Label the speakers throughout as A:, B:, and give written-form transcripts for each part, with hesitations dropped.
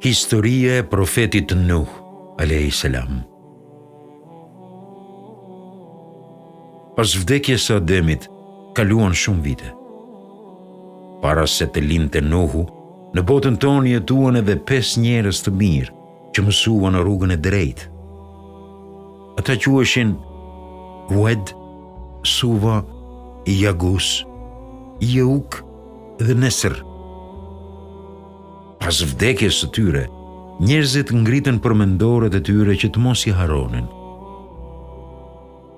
A: Historia e profetit Nuh, a.s. Pas vdekjes së Ademit, kaluan shumë vite. Para se të lindte Nuhu, në botën tonë jetuan edhe 5 njerëz të mirë që mësuan në rrugën e drejtë. Ata quheshin Ued, Suva, Jagus, Jeuk dhe Nesër. Pas vdekjes së tyre, njerëzit ngritën përmendoret e tyre që të mos i haronin.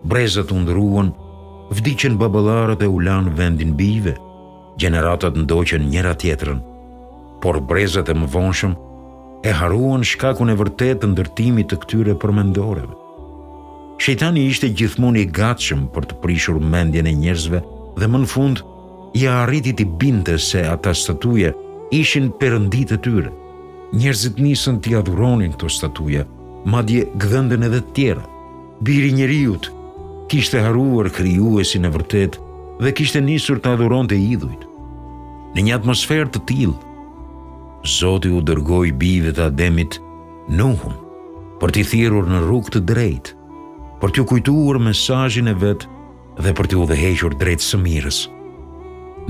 A: Brezat u ndruan, vdiqën baballarët e u lanë vendin bijve, gjeneratat ndoqën njëra tjetrën, por brezat e mëvonshëm e haruan shkakun e vërtetë të ndërtimit të këtyre përmendoreve. Shejtani ishte gjithmonë i gatshëm për të prishur mendjen e njerëzve dhe më në fund ja arriti t'i binte se ata statuje ishin perëndit e tyre. Njerëzit nisën t'i adhuronin këto statuje, madje gdhëndën edhe të tjera. Biri i njeriut kishte haruar krijuesin e vërtet dhe kishte nisur të adhuronte idhujt. Në një atmosferë të tillë, Zoti u dërgoi bijve të Ademit Nuhun për t'i thirrur në rrugë të drejtë, për t'u kujtuar mesazhin e vet dhe për t'u udhëhequr drejt së mirës.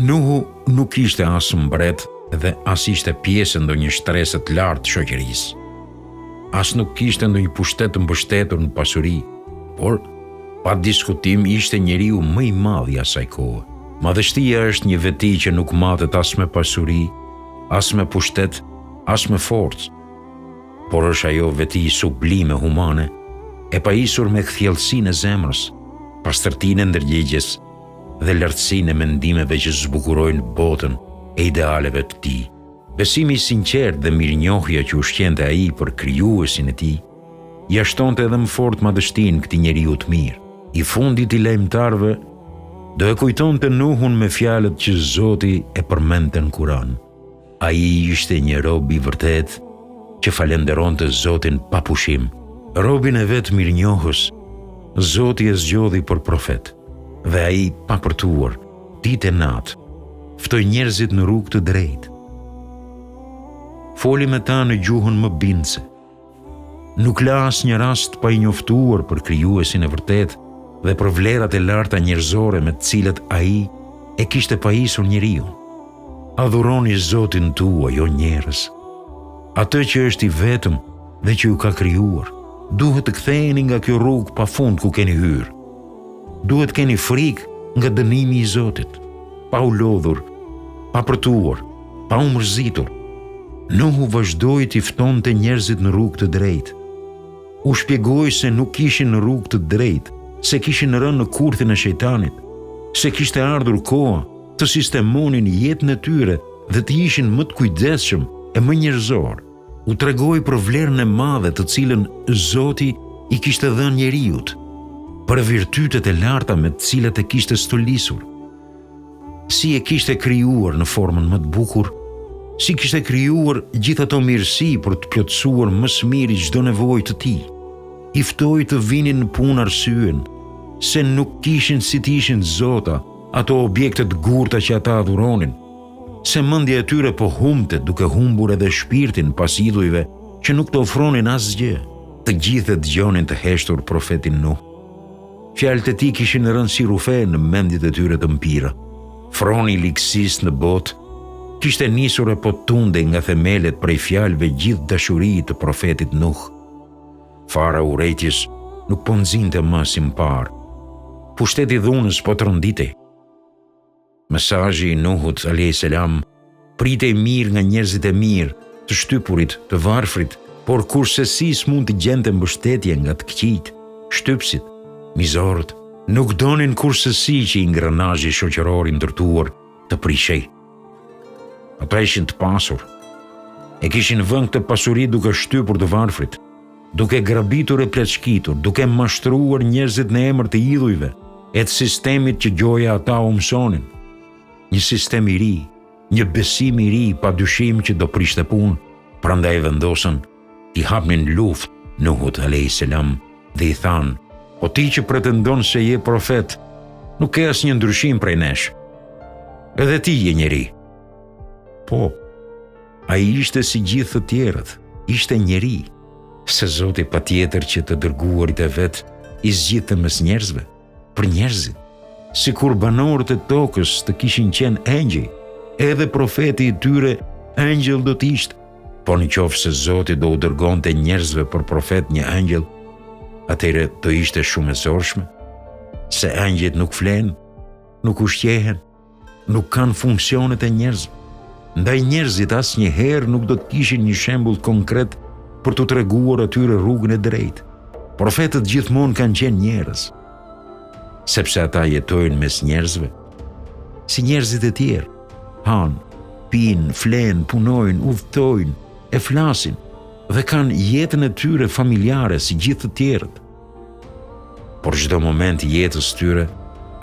A: Nuhu nuk ishte as mbret dhe as ishte pjesë ndonjë shtrese të lartë të shoqërisë. As nuk kishte ndonjë pushtet të mbështetur në pasuri, por pa diskutim ishte njeriu më i madh i asaj kohe. Madhështia është një veti që nuk matet as me pasuri, as me pushtet, as me forcë, por është ajo veti sublime humane, e pajisur me kthjellësinë e zemrës, pastërtinë e ndërgjegjes dhe lartësinë e mendimeve që zbukurojnë botën e idealeve të tij. Besimi i sinqert dhe mirënjohja që ushqente ai për krijuesin e tij, ja shtonte edhe më fort madhështinë këtij njeriu të mirë. I fundit i lajmtarëve do e kujtonte Nuhun me fjalët që Zoti e përmendte në Kur'an. Ai ishte një rob i vërtet që falenderonte Zotin pa pushim. Robin e vet mirënjohës, Zoti e zgjodhi për profet, dhe ai pa përtuar, ditë e natë, ftoi njerëzit në rrugë të drejtë. Foli me ta në gjuhën më bindse. Nuk la asnjë rast pa i njoftuar për krijuesin e vërtet dhe për vlerat e larta njerëzore me të cilat ai e kishte pajisur njeriu. Adhuroni Zotin tuaj, o njerëz, atë që është i vetëm dhe që ju ka krijuar. Duhet të ktheheni nga kjo rrugë pafund ku keni hyrë. Duhet keni frikë nga dënimi i Zotit, pa u lodhur, pa përtuar, pa u mërzitur. Nuhu vazhdoi t'i ftonte njerëzit në rrugë të drejtë. U shpjegoi se nuk ishin në rrugë të drejtë, se kishin rënë në kurthin e shejtanit, se kishte ardhur koha të sistemonin jetën e tyre dhe të ishin më të kujdesshëm e më njerëzor. U tregoi për vlerën e madhe të cilën Zoti i kishte dhënë njeriut, për virtytet e larta me të cilat e kishte stolisur. Si e kishte krijuar në formën më të bukur, si kishte krijuar gjithë ato mirësi për të plotësuar më së miri çdo nevojë të tij. I ftoi të vinin në punë arsyen se nuk kishin si të ishin zota ato objekte të gurta që ata adhuronin, se mendja e tyre po humbte duke humbur edhe shpirtin pas idhujve që nuk të ofronin asgjë. Të gjithë e dëgjonin të heshtur profetin Nuh. Fjalët e tij kishin rënë si rufe në mendjet e tyre të mpira. Froni i ligjësisë në botë kishte nisur e po tunde nga themelet prej fjalëve gjithë dashurisë të profetit Nuh. Fara urrejtjes nuk po nxinte më si më parë. Pushteti i dhunës po të rënditej. Mesazhi i Nuhut a.s. pritej mirë nga njerëzit e mirë, të shtypurit, të varfrit, por kurse si s'mund të gjente mbështetje nga të këqijt, shtypsit, mizorët, nuk donin kurse si që ingranazhi shoqëror i ndërtuar të prishej. Ata ishin të pasur, e kishin vënë këtë pasuri duke shtypur të varfrit, duke grabitur e pleçkitur, duke mashtruar njerëzit në emër të idhujve e të sistemit që gjoja ata u mësonin. Një sistem i ri, një besim i ri pa dyshim që do prishte punë, prandaj vendosën t'i hapnin luftë Nuhut a.s. dhe i thanë: "O ti që pretendon se je profet, nuk ke asnjë ndryshim prej nesh. Edhe ti je njeri." "Po, Ai ishte si gjithë të tjerët, ishte njeri, se Zoti patjetër që të dërguarit e vet i zgjidhte mes njerëzve, për njerëzit, sikur banorët e tokës të kishin qenë engjëj, edhe profeti i tyre engjëll do të ishte. Po nëse Zoti do u dërgonte njerëzve për profet një engjëll, atëherë do ishte shumë e zorshme, se engjëjt nuk flen, nuk ushqehen, nuk kanë funksionet e njerëzve. Ndaj njerëzit asnjëherë nuk do të kishin një shembull konkret për t'u treguar atyre rrugën e drejtë. Profetët gjithmonë kanë qenë njerëz, sepse ata jetojnë mes njerëzve, si njerëzit e tjerë, hanë, pinë, flenë, punojnë, udhtojnë, e flasin dhe kanë jetën e tyre familjare si gjithë të tjerët. Por çdo moment i jetës tyre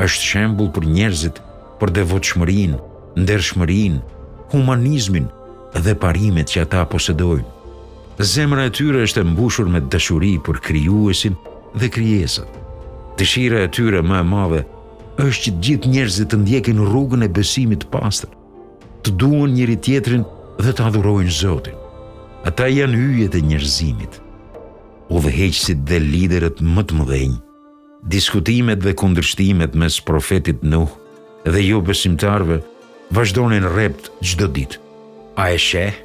A: është shembull për njerëzit, për devotshmërinë, ndershmërinë, humanizmin dhe parimet që ata posedojnë. Zemra e tyre është e mbushur me dashuri për krijuesin dhe krijesat. Dëshira e tyre më e madhe është që gjithë njerëzit të ndjekin rrugën e besimit të pastër, të duan njëri tjetrin dhe të adhurojnë Zotin. Ata janë hyjet e njerëzimit, udhëheqësit dhe liderët më të mëdhenj. Diskutimet dhe kundërshtimet mes profetit Nuh dhe jo besimtarve vazhdonin rrept çdo ditë. A e sheh?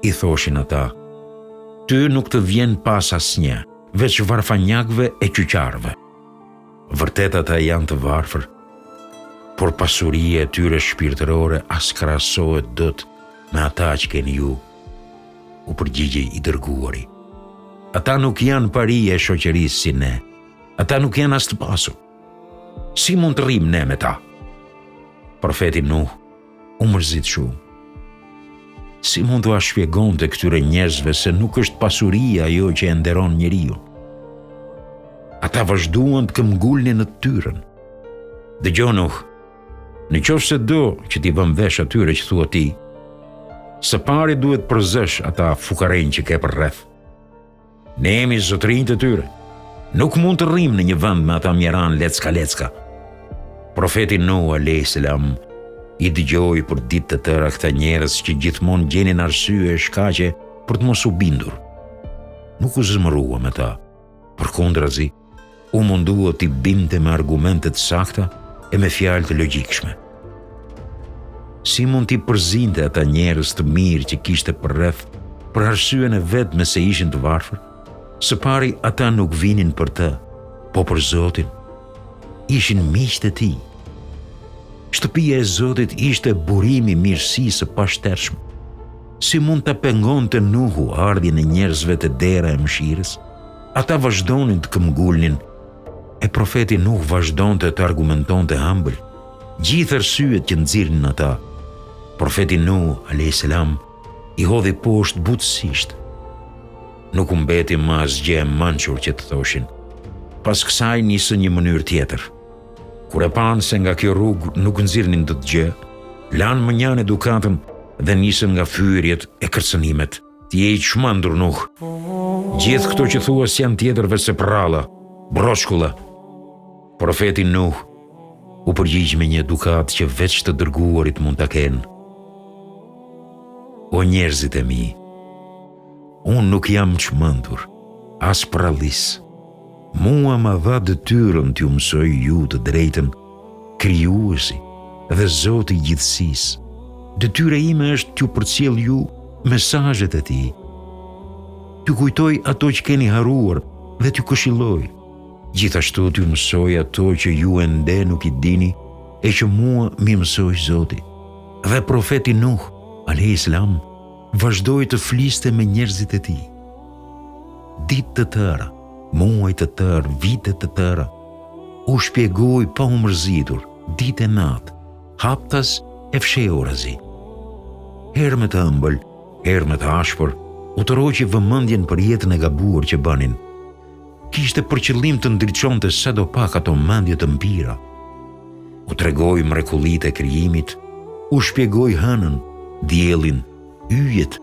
A: I thoshin ata. Ty nuk të vjen pas asnjë, veç varfanjakëve e qyqarëve. Vërtet ata janë të varfër, por pasuria e tyre shpirtërore as krahasohet dot me ata që keni ju, u përgjigjej i dërguari. Ata nuk janë pari e shoqërisë si ne. Ata nuk janë as të pasur. Si mund të rrim ne me ta? Profeti Nuh u mërzit shumë. Si mund t'u shpjegonte këtyre njerëzve se nuk është pasuria ajo që e nderon njeriu? Ata vazhduan të këmbgulnin në tyrën. Dëgjoj Nuh, nëse do që t'i vëm vesh atyre që thua ti, së pari duhet përzësh ata fukarenj që ke për rreth. Ne jemi zotrinj të tyre. Nuk mund të rrim në një vend me ata mjeran lecka. Profeti Nuh a.s. i dëgjoi për ditë të tëra këta njerëz që gjithmonë gjenin arsye e shkaqe për të mos u bindur. Nuk u zëmërua me ta, përkundrazi, u mundua t'i binte me argumente të sakta e me fjalë të logjikshme. Si mund t'i përzinte ata njerëz të mirë që kishte përreth për arsyen e vetme se ishin të varfër? Së pari ata nuk vinin për të, po për Zotin. Ishin miqtë e tij. Shtëpia e Zotit ishte burimi i mirësisë së pashtershme. Si mund ta pengonte Nuhu ardhjen e njerëzve te dera e mëshirës? Ata vazhdonin të këmbgulnin, e profeti Nuh vazhdonte të argumentonte ëmbël. Gjithë arsyet që nxirrnin ata, profeti Nuh a.s. i hodhi poshtë butësisht. Nuk u mbeti më asgjë e mençur që të thoshin. Pas kësaj nisën një mënyrë tjetër. Kur e panë se nga kjo rrugë nuk nxirrnin dot gjë, lanë mënjan edukatën dhe nisën nga fyerjet e kërcënimet. Ti je i çmendur Nuh. Gjithë këto që thua janë tjetër veç se prralla, broshkulla. Profeti Nuh u përgjigj me një edukat që veç të dërguarit mund ta kenë. O njerëzit e mi, unë nuk jam çmendur, as prallis. Mua ma dha detyrën t'ju mësoj ju të drejtën, krijuesi dhe Zoti i gjithësisë. Detyra ime është t'ju përcjell ju mesazhet e tij. T'ju kujtoj ato që keni harruar dhe t'ju këshilloj. Gjithashtu t'ju mësoj ato që ju ende nuk i dini e që mua mi mësoi Zoti. Dhe profeti Nuh a.s. vazhdoi të fliste me njerëzit e tij. Ditë të tëra, muaj të tërë, vite të tëra, u shpjegoi pa u mërzitur, ditë e natë, haptas e fshehurazi. Herë me të ëmbël, herë me të ashpër, u tërhoqi vëmendjen për jetën e gabuar që bënin. Kishte për qëllim të ndriçonte sadopak ato mendje të mpira. U tregoi mrekullitë e krijimit, u shpjegoi hënën, diellin, yjet,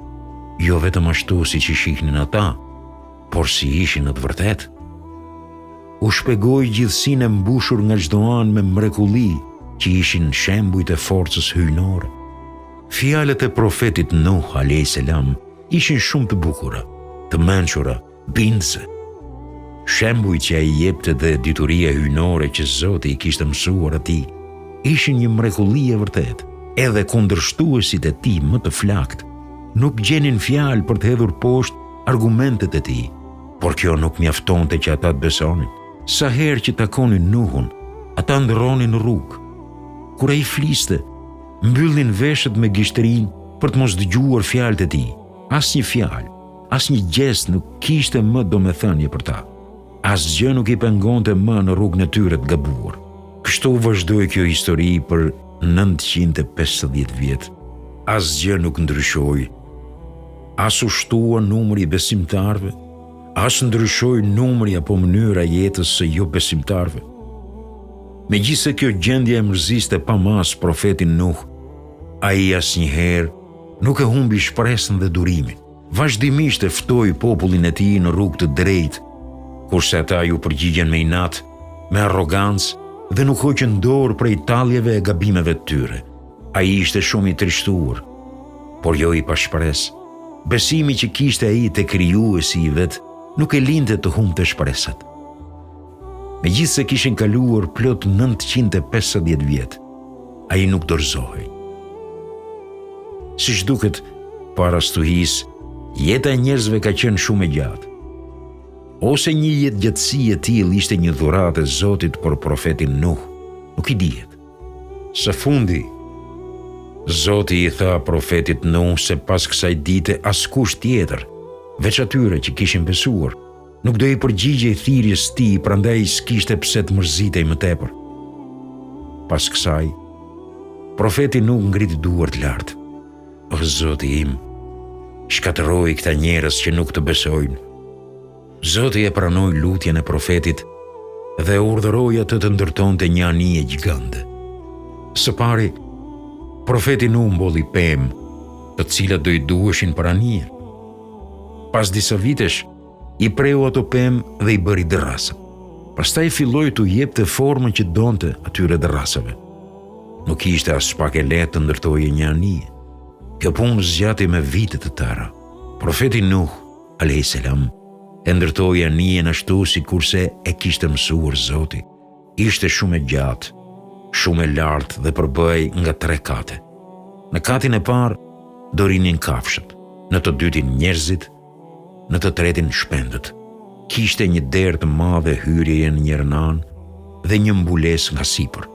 A: jo vetëm ashtu siç i shihnin ata, por si ishin në të vërtetë. U shpjegoi gjithësinë e mbushur nga çdo anë me mrekulli që ishin shembujt e forcës hyjnore. Fjalët e profetit Nuh a.s. ishin shumë të bukura, të mençura, bindëse. Shembuj që ai jepte dhe dituria hyjnore që Zoti i kishte mësuar atij ishin një mrekulli e vërtet. Edhe kundërshtuesit e tij më të flakt nuk gjenin fjalë për të hedhur poshtë argumentet e tij, por kjo nuk mjaftonte që ata të besonin. Sa herë që takonin Nuhun, ata ndronin në rrugë. Kur ai fliste, mbyllnin veshët me gishtërinë për të mos dëgjuar fjalët e tij. Asnjë fjalë, asnjë gjest nuk kishte më domethënie për ta. Asgjë nuk i pengonte më në rrugën e tyre të gabuar. Kështu vazhdoi kjo histori për 950 vjet. Asgjë nuk ndryshoi. As u shtua numri i besimtarëve, as ndryshoi numri apo mënyra e jetës së jo besimtarëve. Megjithse kjo gjendje e mërziste pa mas profetin Nuh, ai asnjëherë nuk e humbi shpresën dhe durimin. Vazhdimisht e ftoi popullin e tij në rrugë të drejtë, kurse ata ju përgjigjen me inat, me arrogancë dhe nuk hoqën dorë prej talljeve e gabimeve të tyre. Ai ishte shumë i trishtuar, por jo i pa shpresë. Besimi që kishte ai te krijuesi i vet nuk e linte të humbte shpresat. Megjithse kishin kaluar plot 950 vjet, ai nuk dorëzohej. Siç duket, para stuhisë, jeta e njerëzve ka qenë shumë e gjatë. Ose një jetë gjatësi e tillë ishte një dhuratë e Zotit për profetin Nuh, nuk i dihet. Së fundi, Zoti i tha profetit Nuh se pas kësaj dite askush tjetër, veç atyre që kishin besuar, nuk do i përgjigjej thirrjes së tij, prandaj s'kishte pse të mërzitej më tepër. Pas kësaj, profeti Nuh ngriti duart lart. O Zoti im, shkatërroi këta njerëz që nuk të besojnë. Zoti e pranoi lutjen e profetit dhe urdhëroi atë të ndërtonte një anije gjigande. Së pari, profeti Nuh mbolli pemë, të cilat do i duheshin për anijen. Pas disa vitesh, i preu ato pemë dhe i bëri dërrasa. Pastaj filloi t'u jepte formën që donte atyre dërrasave. Nuk ishte as pak e lehtë të ndërtojë një anije. Kjo punë zgjati me vite të tëra. Profeti Nuh a.s. e ndërtoi anijen ashtu sikurse e kishte mësuar Zoti. Ishte shumë e gjatë, shumë e lartë dhe përbëhej nga 3 kate. Në katin e parë do rinin kafshët, në të dytin njerëzit, në të tretin shpendët. Kishte një derë të madhe hyrjeje në njërin anë dhe një mbulesë nga sipër.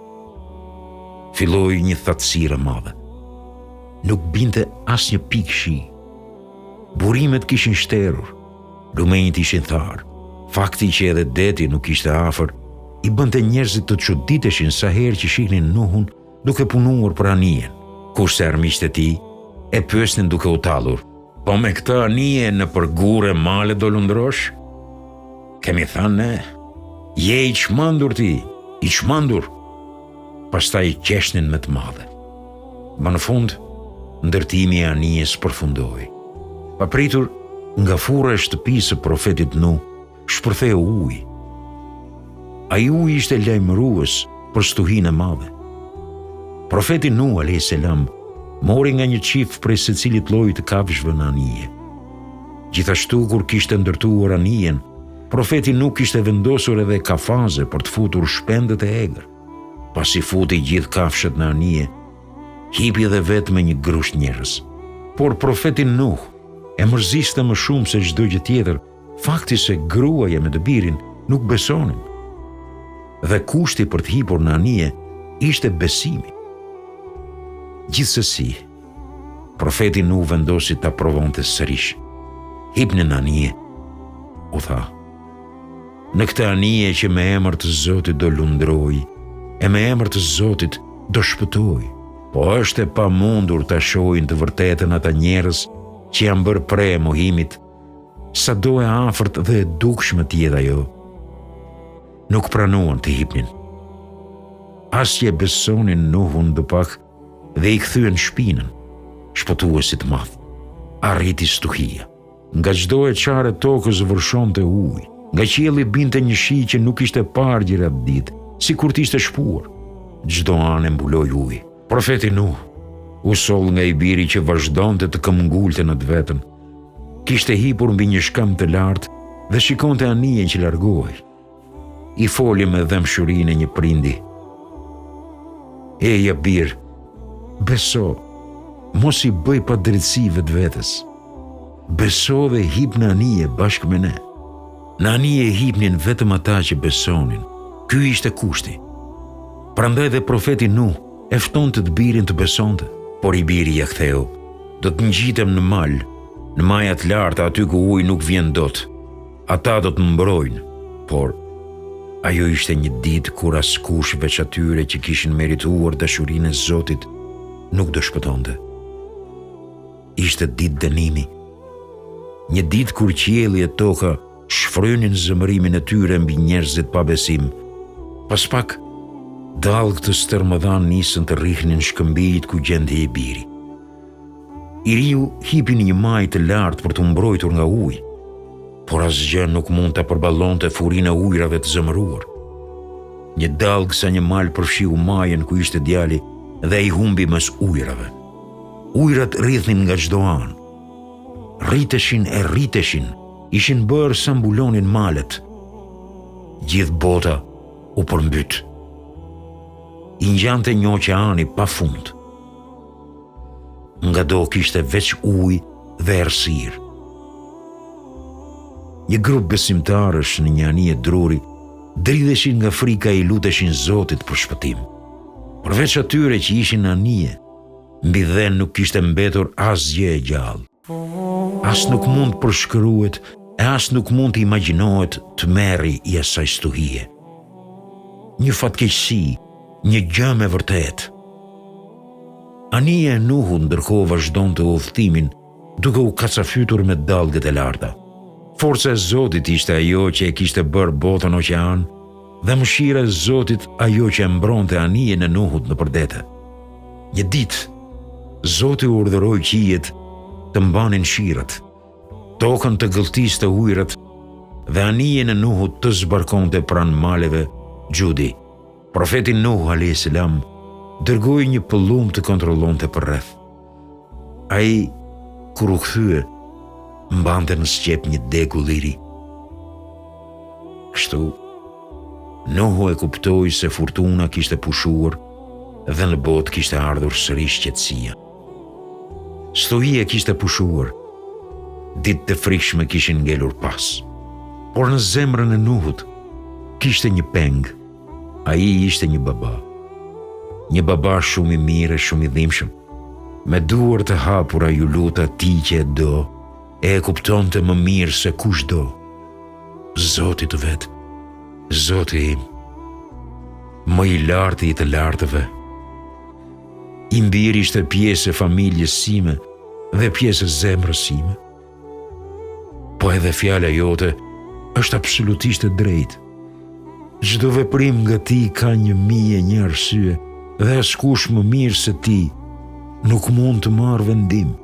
A: Filloi një thatësirë e madhe. Nuk binte asnjë pikë shi. Burimet kishin shterur, lumenjtë ishin tharë. Fakti që edhe deti nuk ishte afër i bënte njerëzit të çuditeshin sa herë që shihnin Nuhun duke punuar për anijen, kurse armiqtë e tij e pyesnin duke u tallur: "Po me këtë anije në përgure male do lundrosh?" Kemi thënë ne, "Je i çmendur ti, i çmendur." Pastaj i qeshnin me të madhe. Më në fund, ndërtimi i anijes përfundoi. Papritur, nga furra e shtëpisë së profetit Nuh, shpërtheu ujë. Ai ujë ishte lajmërues për stuhinë e madhe. Profeti Nuh a.s. mori nga një çift prej secilit lloji të kafshëve në anije. Gjithashtu, kur kishte ndërtuar anijen, profeti Nuh kishte vendosur edhe kafaze për të futur shpendët e egër. Pasi futi gjithë kafshët në anije, hipi edhe vetë me një grusht njerëz. Por profeti Nuh e mërziste më shumë se çdo gjë tjetër fakti se gruaja me të birin nuk besonin. Dhe kushti për të hipur në anije ishte besimi. Gjithsesi, profeti Nuh vendosi ta provonte sërish. Hipni në anije, u tha. Në këtë anije që me emër të Zotit do lundroj, e me emër të Zotit do shpëtoj. Po është e pamundur ta shohin të vërtetën ata njerëz që janë bërë pre e mohimit, sa do e afërt dhe e dukshme t'jetë ajo. Nuk pranuan të hipnin. As që e besonin Nuhun do pak dhe i kthyen shpinën, shpëtuesit madh. Arriti stuhia. Nga çdo e çare tokës vërshonte ujë. Nga qielli binte një shi që nuk ishte parë gjera ditë, sikur t'ishte shpuar. Çdo anë mbuloi ujë. Profeti Nuh U soll nga i biri që vazhdonte të këmbgulte në të vetën. Kishte hipur mbi një shkëm të lartë dhe shikonte anijen që largohej. I foli me dëmshurinë e një prindi. Eja bir, beso, mos i bëj pa drejtësi vetvetes. Beso dhe hip në anije bashkë me ne. Në anije hipnin vetëm ata që besonin. Ky ishte kushti. Prandaj dhe profeti Nuh e ftonte të birin të besonte. Por i biri ja ktheu, do të ngjitem në mal, në majat larta aty ku uji nuk vjen dot. Ata do të mbrojnë, por ajo ishte një ditë kur askush veç atyre që kishin merituar dashurinë e Zotit nuk do shpëtonte. Ishte ditë dënimi. Një ditë kur qielli e toka shfrynin zemërimin e tyre mbi njerëzit pa besim. Pas pak dallë të stërmëdhan nisën të rrihnin shkëmbijit ku gjendej i biri. I riu hipin një maj të lartë për të mbrojtur nga uji, por asgjë nuk mund të përballonte furinë e ujrave të zemëruar. Një dallë sa një mal përfshiu majën ku ishte djali dhe i humbi mes ujrave. Ujrat rrithnin nga çdo anë. Rriteshin e rriteshin, ishin bërë sa mbulonin malet. Gjithë bota u përmbyt. I ngjante një oqeani pa fund. Nga do kishte veç ujë dhe errësirë. Një grup besimtarësh në një anije druri dridheshin nga frika e i luteshin Zotit për shpëtim. Përveç atyre që ishin në anije, mbi dhen nuk kishte mbetur asgjë e gjallë. As nuk mund përshkruhet e as nuk mund të imagjinohet të merri i asaj stuhie. Një fatkeqësi, një gjë me vërtet. Anija e Nuhut ndërkohë vazhdonte udhëtimin duke u kacafytur me dallgët e larta. Forca e Zotit ishte ajo që e kishte bërë botën oqean dhe mëshira e Zotit ajo që e mbronte anijen e Nuhut në përdete. Një ditë, Zoti urdhëroi qijet të mbanin shirat, tokën të gëlltiste ujërat dhe anijen e Nuhut të zbarkonte pranë maleve gjudi. Profeti Nuh a.s. dërgoi një pëllum të kontrollonte përreth. Ai, kur u kthye, mbante në sqep një degu liri. Kështu, Nuhu e kuptoi se fortuna kishte pushuar dhe në botë kishte ardhur sërish qetësia. Stuhia kishte pushuar, ditë të frikshme kishin ngelur pas. Por në zemrën e Nuhut kishte një peng. Ai ishte një baba. Një baba shumë i mirë, shumë i dhimbshëm. Me duar të hapura ju luta ti që e do, e kuptonte më mirë se kush do. Zoti të vet, Zoti im, më i lartë i të lartëve. I mbiri ishte pjesë e familjes sime dhe pjesë e zemrës sime. Po edhe fjala jote është absolutisht e drejtë. Çdo veprim nga ti ka 1001 arsye dhe askush më mirë se ti nuk mund të marrë vendim.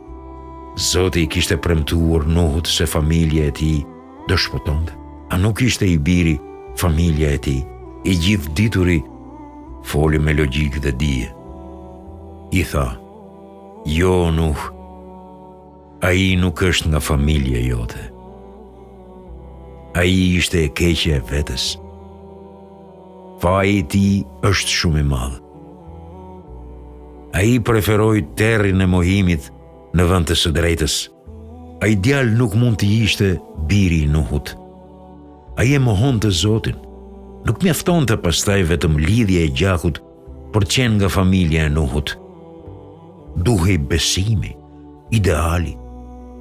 A: Zoti i kishte premtuar Nuhut se familja e tij do shpëtonte. A nuk ishte i biri familja e tij? I gjithë dituri foli me logjikë dhe dije. I tha, jo Nuh, ai nuk është nga familja jote. Ai ishte e keqja e vetes. Faji i tij është shumë i madh. Ai preferoi terrin e mohimit në vend të së drejtës. Ai djalë nuk mund të ishte biri i Nuhut. Ai e mohonte Zotin. Nuk mjaftonte pastaj vetëm lidhja e gjakut për të qenë nga familja e Nuhut. Duhej besimi, ideali.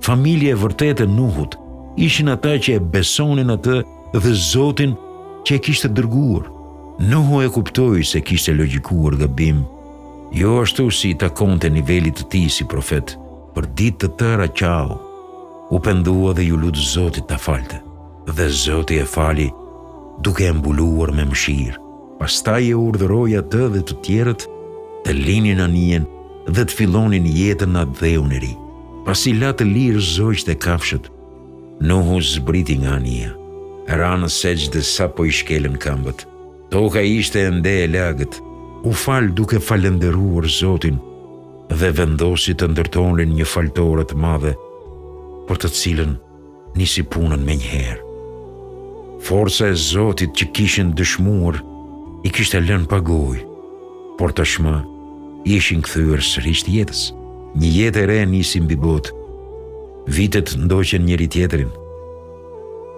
A: Familja e vërtetë e Nuhut ishin ata që e besonin atë dhe Zotin që e kishte dërguar. Nuhu e kuptoi se kishte logjikuar gabim, jo ashtu si i takonte nivelit të tij si profet. Për ditë të tëra qau, u pendua dhe ju lut Zotit ta falte. Dhe Zoti e fali duke e mbuluar me mëshirë. Pastaj e urdhëroi atë dhe të tjerët të linin anijen dhe të fillonin jetën në atë dheun e ri. Pasi la të lirë zogjt e kafshët, Nuhu zbriti nga anija. Ra në sejdë sa po i shkelën këmbët. Toka ishte ende e lagët. U fal duke falenderuar Zotin dhe vendosi të ndërtonin një faltore të madhe për të cilën nisi punën me njëherë. Forca e Zotit që kishin dëshmuar i kishte lënë pagoj, por tashmë ishin kthyer sërish jetës. Një jetë e re nisi mbi botë. Vitet ndoqen njëri tjetrin.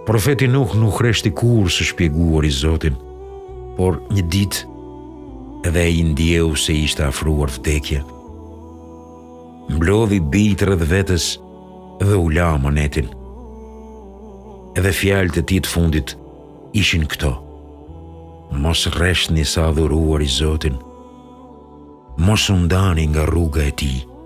A: Profeti Nuh nuk rreshti kurrë së shpjeguar i Zotin, por një ditë edhe ai ndjeu se ishte afruar vdekja. Mblodhi bijtë rreth vetes dhe u la amanetin. Edhe fjalët e tij të fundit ishin këto: mos rreshni sa adhuruar i Zotin, mos u ndani nga rruga e tij.